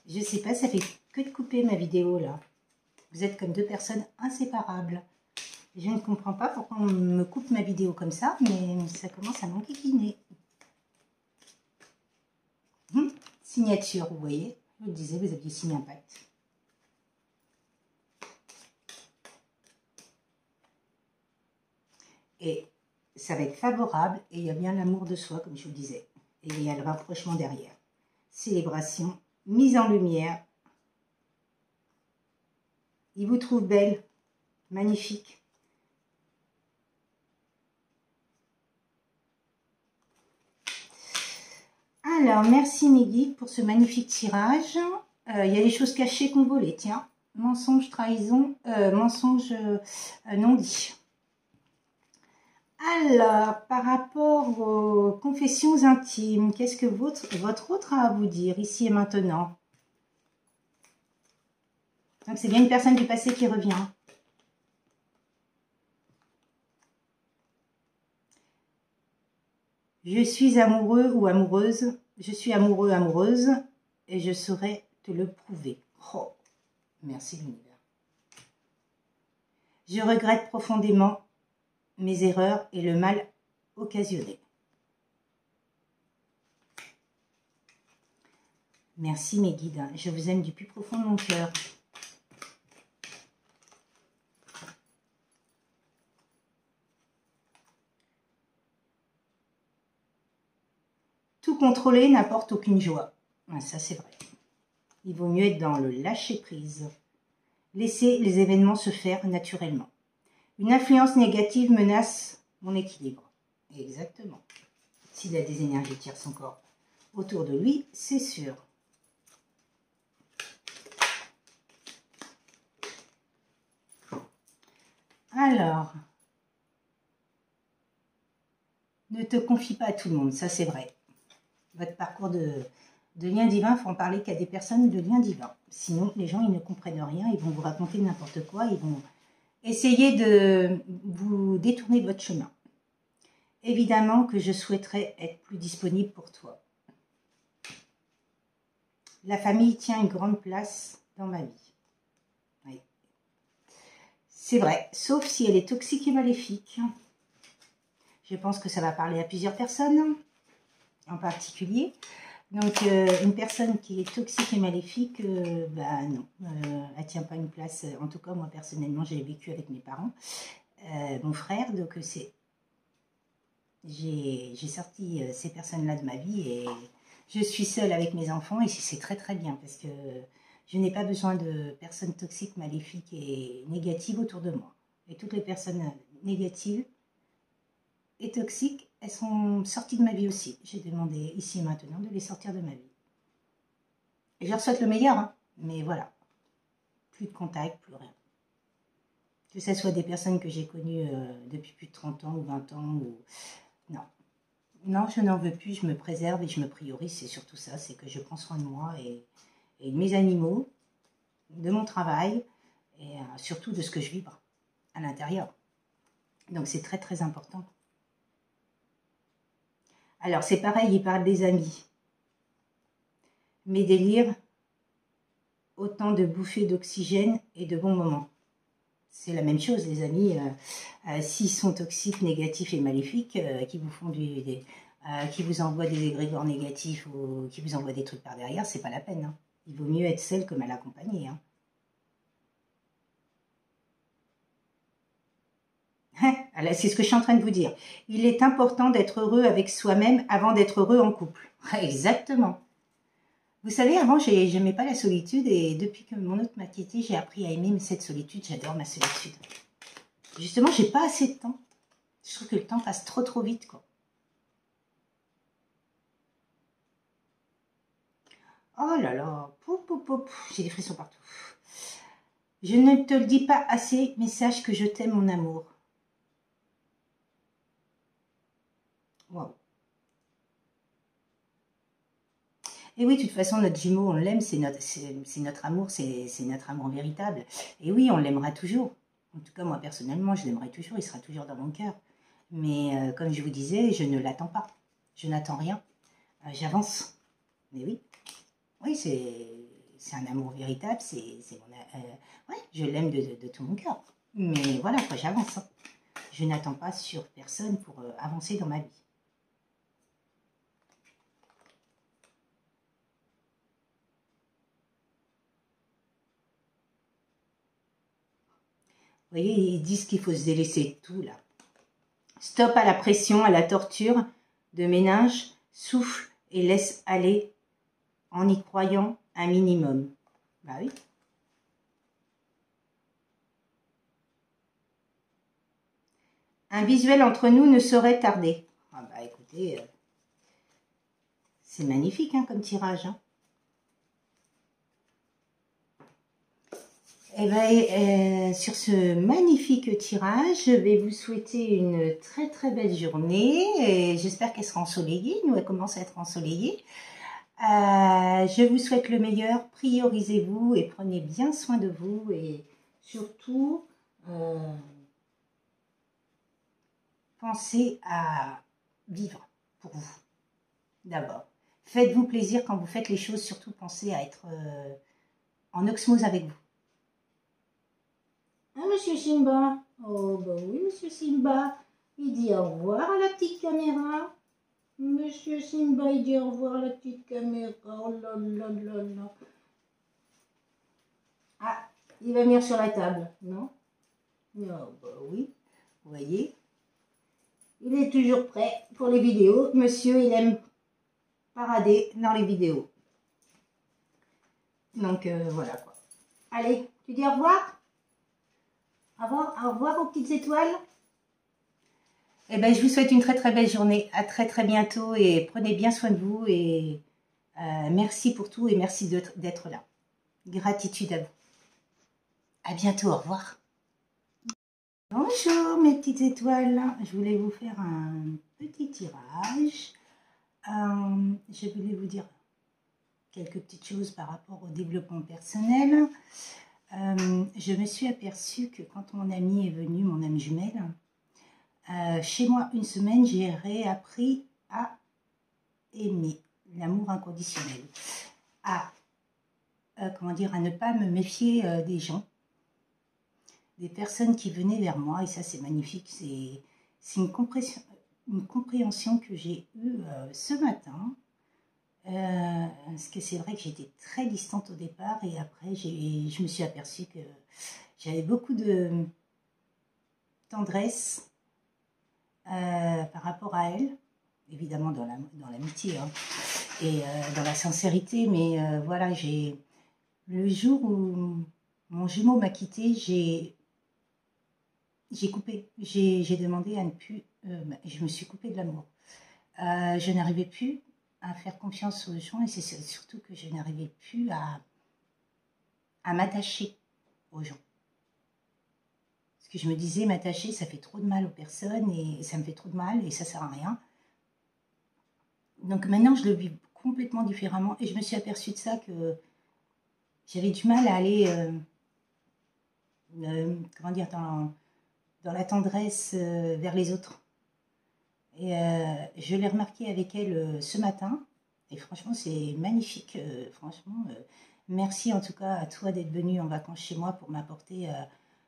Je sais pas, ça fait que de couper ma vidéo là. Vous êtes comme deux personnes inséparables. Je ne comprends pas pourquoi on me coupe ma vidéo comme ça, mais ça commence à m'enquiquiner. Signature, vous voyez. Je vous le disais, vous aviez signé un pacte. Et ça va être favorable et il y a bien l'amour de soi, comme je vous disais. Et il y a le rapprochement derrière. Célébration, mise en lumière. Il vous trouve belle, magnifique. Alors, merci mes guides pour ce magnifique tirage. Il y a des choses cachées qu'on volait, tiens. Mensonge, trahison, mensonge non dit. Alors, par rapport aux confessions intimes, qu'est-ce que votre autre a à vous dire ici et maintenant? Donc, c'est bien une personne du passé qui revient. Je suis amoureux ou amoureuse, je suis amoureux, amoureuse, et je saurais te le prouver. Oh, merci l'univers. Je regrette profondément mes erreurs et le mal occasionné. Merci mes guides, je vous aime du plus profond de mon cœur. Tout contrôler n'apporte aucune joie. Ça c'est vrai. Il vaut mieux être dans le lâcher-prise. Laisser les événements se faire naturellement. Une influence négative menace mon équilibre. Exactement. S'il a des énergies qui tirent son corps autour de lui, c'est sûr. Alors, ne te confie pas à tout le monde, ça c'est vrai. Votre parcours de lien divin, il faut en parler qu'à des personnes de lien divin. Sinon, les gens, ils ne comprennent rien, ils vont vous raconter n'importe quoi, ils vont essayer de vous détourner de votre chemin. Évidemment que je souhaiterais être plus disponible pour toi. La famille tient une grande place dans ma vie. Oui. C'est vrai, sauf si elle est toxique et maléfique. Je pense que ça va parler à plusieurs personnes, en particulier. Donc, une personne qui est toxique et maléfique, bah non, elle tient pas une place. En tout cas, moi, personnellement, j'ai vécu avec mes parents, mon frère, donc j'ai sorti ces personnes-là de ma vie et je suis seule avec mes enfants et c'est très très bien parce que je n'ai pas besoin de personnes toxiques, maléfiques et négatives autour de moi. Et toutes les personnes négatives et toxiques, elles sont sorties de ma vie aussi. J'ai demandé ici et maintenant de les sortir de ma vie. Et je leur souhaite le meilleur, hein, mais voilà. Plus de contact, plus rien. Que ce soit des personnes que j'ai connues depuis plus de 30 ans ou 20 ans, ou... non. Non, je n'en veux plus, je me préserve et je me priorise, c'est surtout ça, c'est que je prends soin de moi et de mes animaux, de mon travail et surtout de ce que je vibre à l'intérieur. Donc c'est très très important. Alors c'est pareil, il parle des amis. Mes délires, autant de bouffées d'oxygène et de bons moments. C'est la même chose, les amis. S'ils sont toxiques, négatifs et maléfiques, qui vous font qui vous envoient des égrégores négatifs ou qui vous envoient des trucs par derrière, c'est pas la peine. Hein. Il vaut mieux être seul que mal accompagné. Hein. C'est ce que je suis en train de vous dire. Il est important d'être heureux avec soi-même avant d'être heureux en couple. Exactement. Vous savez, avant, j'aimais pas la solitude et depuis que mon autre m'a quitté, j'ai appris à aimer cette solitude. J'adore ma solitude. Justement, j'ai pas assez de temps. Je trouve que le temps passe trop trop vite, quoi. Oh là là, j'ai des frissons partout. Je ne te le dis pas assez, mais sache que je t'aime, mon amour. Waouh. Et oui, de toute façon, notre jumeau, on l'aime, c'est notre amour, c'est notre amour véritable. Et oui, on l'aimera toujours. En tout cas, moi, personnellement, je l'aimerai toujours, il sera toujours dans mon cœur. Mais comme je vous disais, je ne l'attends pas. Je n'attends rien. J'avance. Mais oui. Oui, c'est un amour véritable, ouais, je l'aime de tout mon cœur. Mais voilà, quoi, j'avance. Hein. Je n'attends pas sur personne pour avancer dans ma vie. Vous voyez, ils disent qu'il faut se délaisser de tout, là. Stop à la pression, à la torture de ménage, souffle et laisse aller en y croyant un minimum. Bah oui. Un visuel entre nous ne saurait tarder. Ah bah écoutez, c'est magnifique hein, comme tirage. Hein. Et bien, sur ce magnifique tirage, je vais vous souhaiter une très très belle journée. Et j'espère qu'elle sera ensoleillée. Nous, elle commence à être ensoleillée. Je vous souhaite le meilleur. Priorisez-vous et prenez bien soin de vous. Et surtout, pensez à vivre pour vous, d'abord. Faites-vous plaisir quand vous faites les choses. Surtout, pensez à être en osmose avec vous. Ah, monsieur Simba. Oh, bah oui, monsieur Simba. Il dit au revoir à la petite caméra. Monsieur Simba, il dit au revoir à la petite caméra. Oh là là là là. Ah, il va venir sur la table, non? Oh, bah oui. Vous voyez? Il est toujours prêt pour les vidéos. Monsieur, il aime parader dans les vidéos. Donc, voilà quoi. Allez, tu dis au revoir? Au revoir aux petites étoiles. Eh ben, je vous souhaite une très très belle journée. À très très bientôt et prenez bien soin de vous. Et merci pour tout et merci d'être là. Gratitude à vous. À bientôt, au revoir. Bonjour mes petites étoiles. Je voulais vous faire un petit tirage. Je voulais vous dire quelques petites choses par rapport au développement personnel. Je me suis aperçue que quand mon amie est venue, mon amie jumelle, chez moi une semaine, j'ai réappris à aimer l'amour inconditionnel, à comment dire, à ne pas me méfier des gens, des personnes qui venaient vers moi, et ça c'est magnifique, c'est une compréhension que j'ai eue ce matin. Parce que c'est vrai que j'étais très distante au départ et après je me suis aperçue que j'avais beaucoup de tendresse par rapport à elle, évidemment dans l'amitié hein, et dans la sincérité, mais voilà, le jour où mon jumeau m'a quitté, j'ai coupé, j'ai demandé à ne plus, je me suis coupée de l'amour. Je n'arrivais plus à faire confiance aux gens et c'est surtout que je n'arrivais plus à m'attacher aux gens. Parce que je me disais, m'attacher, ça fait trop de mal aux personnes et ça me fait trop de mal et ça sert à rien. Donc maintenant, je le vis complètement différemment et je me suis aperçue de ça que j'avais du mal à aller, comment dire, dans la tendresse vers les autres. Et je l'ai remarqué avec elle ce matin. Et franchement, c'est magnifique. Franchement, merci en tout cas à toi d'être venu en vacances chez moi pour m'apporter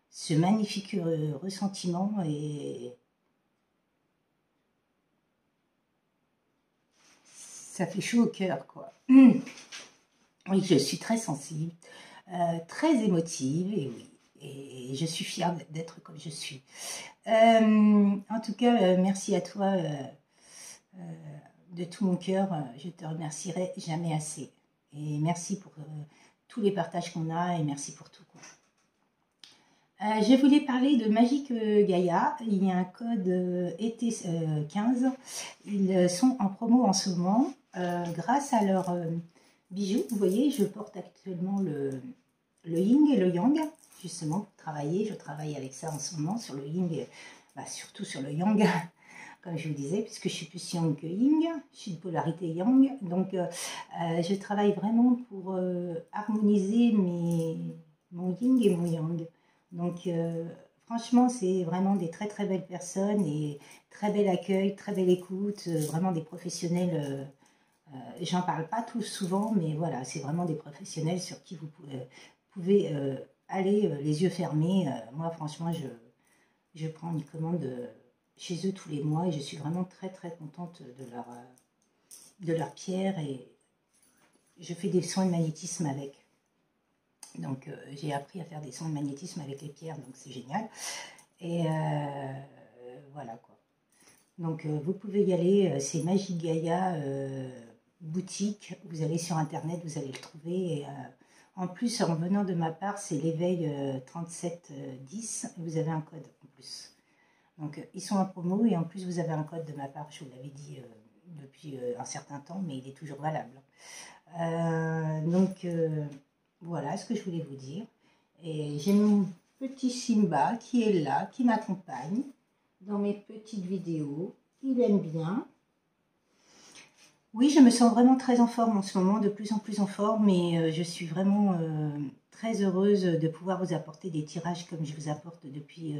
ce magnifique ressentiment. Et ça fait chaud au cœur, quoi. Oui, je suis très sensible, très émotive, et oui. Et je suis fière d'être comme je suis. En tout cas, merci à toi de tout mon cœur. Je te remercierai jamais assez. Et merci pour tous les partages qu'on a et merci pour tout. Quoi. Je voulais parler de Magique Gaïa. Il y a un code été 15. Ils sont en promo en ce moment grâce à leurs bijoux. Vous voyez, je porte actuellement le yin et le yang. Justement, pour travailler, je travaille avec ça en ce moment, sur le yin, et, surtout sur le yang, comme je vous disais, puisque je suis plus yang que yin, je suis de polarité yang, donc je travaille vraiment pour harmoniser mon yin et mon yang. Donc franchement, c'est vraiment des très très belles personnes, et très bel accueil, très belle écoute, vraiment des professionnels J'en parle pas tout souvent, mais voilà, c'est vraiment des professionnels sur qui vous pouvez aller les yeux fermés. Moi, franchement, je prends une commande chez eux tous les mois et je suis vraiment très très contente de leur pierre et je fais des soins de magnétisme avec. Donc j'ai appris à faire des soins de magnétisme avec les pierres, donc c'est génial. Et voilà quoi. Donc vous pouvez y aller, c'est Magie Gaïa boutique, vous allez sur internet, vous allez le trouver. Et, en plus, en venant de ma part, c'est l'éveil 3710, vous avez un code en plus. Donc ils sont en promo et en plus vous avez un code de ma part, je vous l'avais dit depuis un certain temps, mais il est toujours valable. Donc voilà ce que je voulais vous dire. Et j'ai mon petit Simba qui est là, qui m'accompagne dans mes petites vidéos. Il aime bien. Oui, je me sens vraiment très en forme en ce moment, de plus en plus en forme, et je suis vraiment très heureuse de pouvoir vous apporter des tirages comme je vous apporte depuis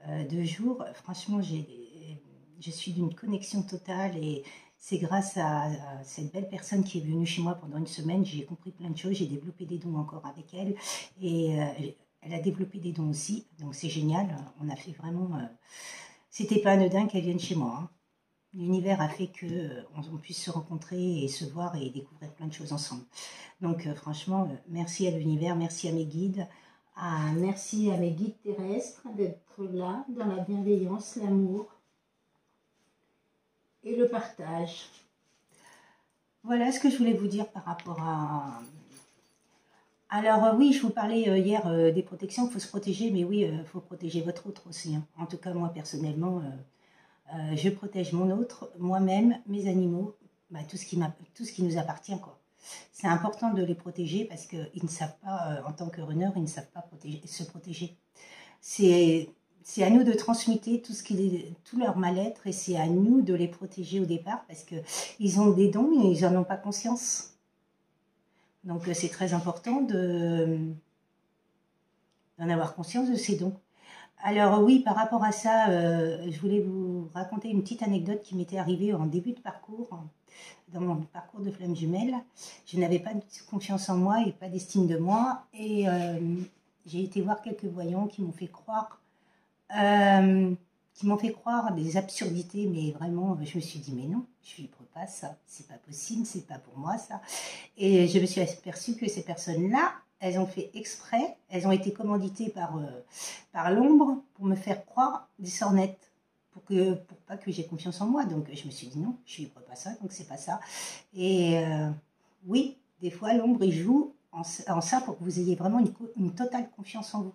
2 jours. Franchement, je suis d'une connexion totale et c'est grâce à cette belle personne qui est venue chez moi pendant une semaine, j'ai compris plein de choses, j'ai développé des dons encore avec elle et elle a développé des dons aussi, donc c'est génial. On a fait vraiment... c'était pas anodin qu'elle vienne chez moi, hein. L'univers a fait qu'on puisse se rencontrer et se voir et découvrir plein de choses ensemble. Donc franchement, merci à l'univers, merci à mes guides, merci à mes guides terrestres d'être là dans la bienveillance, l'amour et le partage. Voilà ce que je voulais vous dire par rapport à... Alors oui, je vous parlais hier des protections, il faut se protéger, mais oui, il faut protéger votre autre aussi, hein. En tout cas, moi personnellement... je protège mon autre, moi-même, mes animaux, bah, tout ce qui nous appartient, quoi. C'est important de les protéger parce qu'ils ne savent pas, en tant que runner, ils ne savent pas se protéger. C'est à nous de transmuter tout leur mal-être et c'est à nous de les protéger au départ parce qu'ils ont des dons et ils n'en ont pas conscience. Donc c'est très important d'en avoir conscience de ces dons. Alors oui, par rapport à ça, je voulais vous raconter une petite anecdote qui m'était arrivée en début de parcours, dans mon parcours de flamme jumelle. Je n'avais pas de confiance en moi et pas d'estime de moi. Et j'ai été voir quelques voyants qui m'ont fait croire, des absurdités, mais vraiment, je me suis dit, mais non, je ne vibre pas ça, c'est pas possible, c'est pas pour moi ça. Et je me suis aperçue que ces personnes-là, elles ont fait exprès, elles ont été commanditées par l'ombre pour me faire croire des sornettes, pour pas que j'ai confiance en moi. Donc je me suis dit non, je ne vibre pas ça, donc c'est pas ça. Et oui, des fois l'ombre il joue en ça pour que vous ayez vraiment une totale confiance en vous.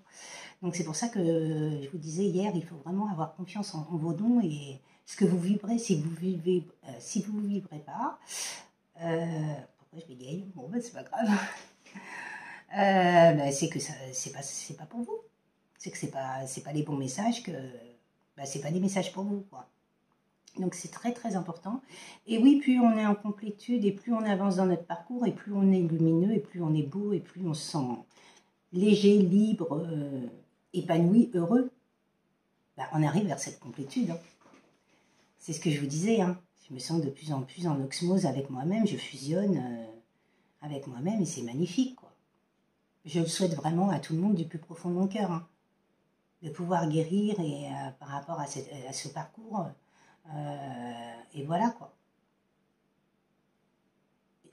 Donc c'est pour ça que je vous disais hier, il faut vraiment avoir confiance en vos dons et ce que vous vibrez. Si vous ne vibrez pas, pourquoi je bégaye? Bon ben c'est pas grave. C'est que c'est pas pour vous. C'est que c'est pas les bons messages, que c'est pas des messages pour vous, quoi. Donc c'est très très important. Et oui, plus on est en complétude et plus on avance dans notre parcours et plus on est lumineux et plus on est beau et plus on se sent léger, libre, épanoui, heureux, on arrive vers cette complétude, hein. C'est ce que je vous disais, hein. Je me sens de plus en plus en osmose avec moi-même, je fusionne avec moi-même et c'est magnifique, quoi. Je le souhaite vraiment à tout le monde du plus profond de mon cœur, hein, de pouvoir guérir et par rapport à ce parcours, et voilà quoi.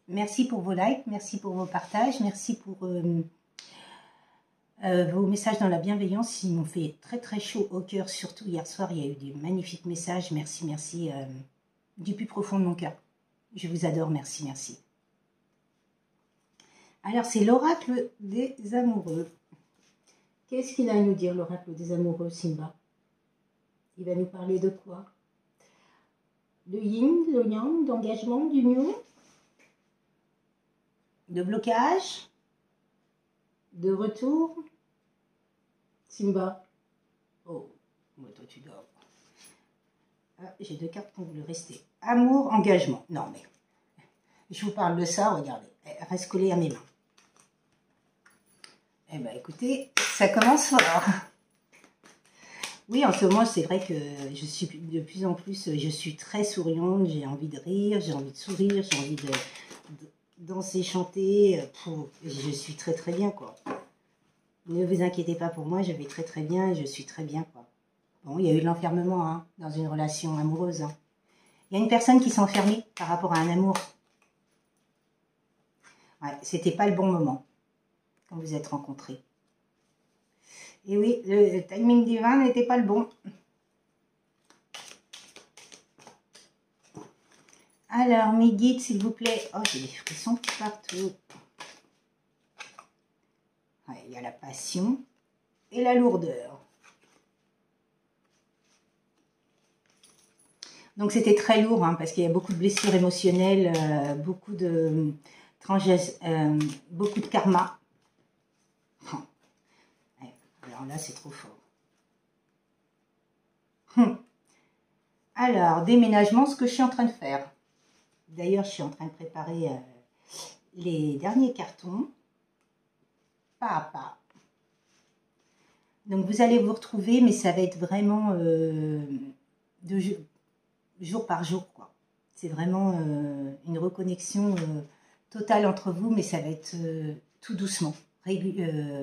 Merci pour vos likes, merci pour vos partages, merci pour vos messages dans la bienveillance. Ils m'ont fait très très chaud au cœur, surtout hier soir, il y a eu des magnifiques messages. Merci, merci du plus profond de mon cœur. Je vous adore, merci, merci. Alors, c'est l'oracle des amoureux. Qu'est-ce qu'il a à nous dire, l'oracle des amoureux, Simba? Il va nous parler de quoi? De yin, de yang, d'engagement, d'union, de blocage, de retour. Simba. Oh, moi toi tu dors. Ah, j'ai 2 cartes pour vous le rester. Amour, engagement. Non mais, je vous parle de ça, regardez. Elle reste collée à mes mains. Eh bien, écoutez, ça commence fort. Oui, en ce moment, c'est vrai que je suis de plus en plus, je suis très souriante, j'ai envie de rire, j'ai envie de sourire, j'ai envie de danser, chanter. Je suis très très bien, quoi. Ne vous inquiétez pas pour moi, je vais très très bien, je suis très bien, quoi. Bon, il y a eu de l'enfermement, hein, dans une relation amoureuse, hein. Il y a une personne qui s'est enfermée par rapport à un amour. Ouais, c'était pas le bon moment quand vous êtes rencontrés. Et oui, le timing divin n'était pas le bon. Alors, mes guides, s'il vous plaît. Oh, j'ai des frissons partout. Ouais, il y a la passion et la lourdeur. Donc, c'était très lourd, hein, parce qu'il y a beaucoup de blessures émotionnelles, beaucoup de beaucoup de karma. Ouais, alors là, c'est trop fort. Alors, déménagement, ce que je suis en train de faire. D'ailleurs, je suis en train de préparer les derniers cartons, pas à pas. Donc, vous allez vous retrouver, mais ça va être vraiment jour par jour, quoi. C'est vraiment une reconnexion totale entre vous, mais ça va être tout doucement.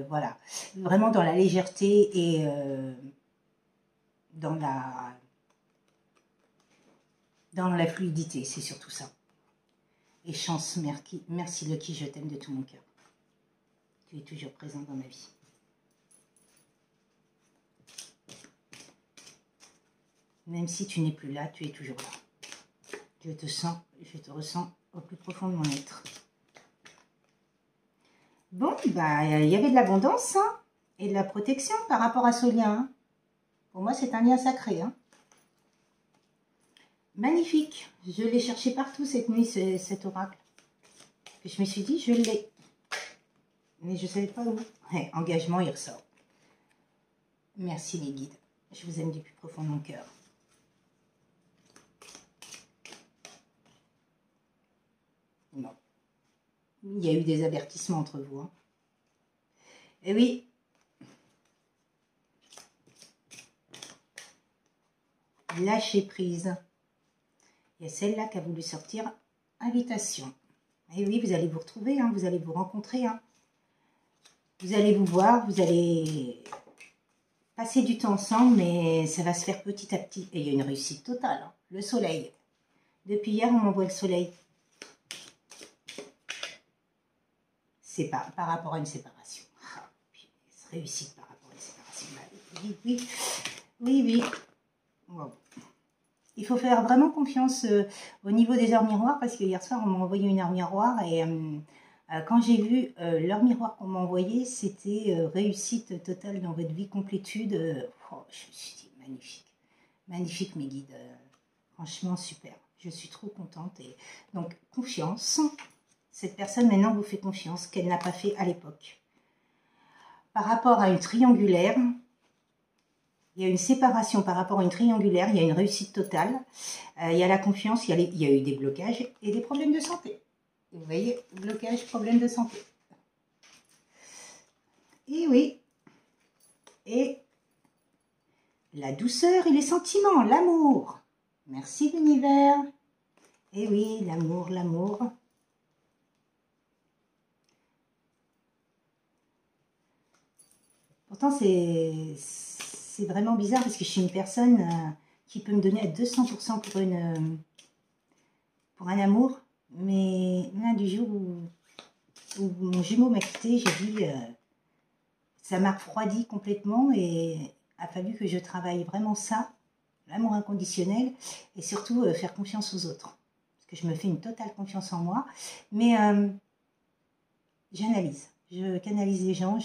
Voilà. Vraiment dans la légèreté et dans la fluidité, c'est surtout ça. Et chance, merci Lucky, je t'aime de tout mon cœur. Tu es toujours présent dans ma vie. Même si tu n'es plus là, tu es toujours là. Je te ressens au plus profond de mon être. Bon, bah, il y avait de l'abondance, hein, et de la protection par rapport à ce lien, hein. Pour moi, c'est un lien sacré, hein. Magnifique. Je l'ai cherché partout cette nuit, cet oracle. Et je me suis dit, je l'ai. Mais je ne savais pas où. Ouais, engagement, il ressort. Merci les guides. Je vous aime du plus profond de mon cœur. Non. Il y a eu des avertissements entre vous, hein. Et oui. Lâchez prise. Il y a celle-là qui a voulu sortir. Invitation. Et oui, vous allez vous retrouver, hein, vous allez vous rencontrer, hein. Vous allez vous voir, vous allez passer du temps ensemble, mais ça va se faire petit à petit. Et il y a une réussite totale, hein. Le soleil. Depuis hier, on m'envoie le soleil. C'est par rapport à une séparation. Ah, réussite par rapport à une séparation. Oui, oui, oui, oui. Wow. Il faut faire vraiment confiance au niveau des heures miroirs, parce que hier soir, on m'a envoyé une heure miroir et quand j'ai vu l'heure miroir qu'on m'a envoyé, c'était réussite totale dans votre vie, complétude. Oh, je me suis dit, magnifique. Magnifique, mes guides. Franchement, super. Je suis trop contente. Et donc, confiance. Cette personne, maintenant, vous fait confiance qu'elle n'a pas fait à l'époque. Par rapport à une triangulaire, il y a une séparation par rapport à une triangulaire, il y a une réussite totale, il y a la confiance, il y a eu des blocages et des problèmes de santé. Vous voyez, blocage, problème de santé. Et oui, et la douceur et les sentiments, l'amour. Merci l'univers. Et oui, l'amour, l'amour. Pourtant, c'est vraiment bizarre parce que je suis une personne qui peut me donner à 200% pour un amour. Mais là, du jour où mon jumeau m'a quitté, j'ai dit, ça m'a refroidi complètement et a fallu que je travaille vraiment ça, l'amour inconditionnel, et surtout faire confiance aux autres. Parce que je me fais une totale confiance en moi. Mais j'analyse, je canalise les gens,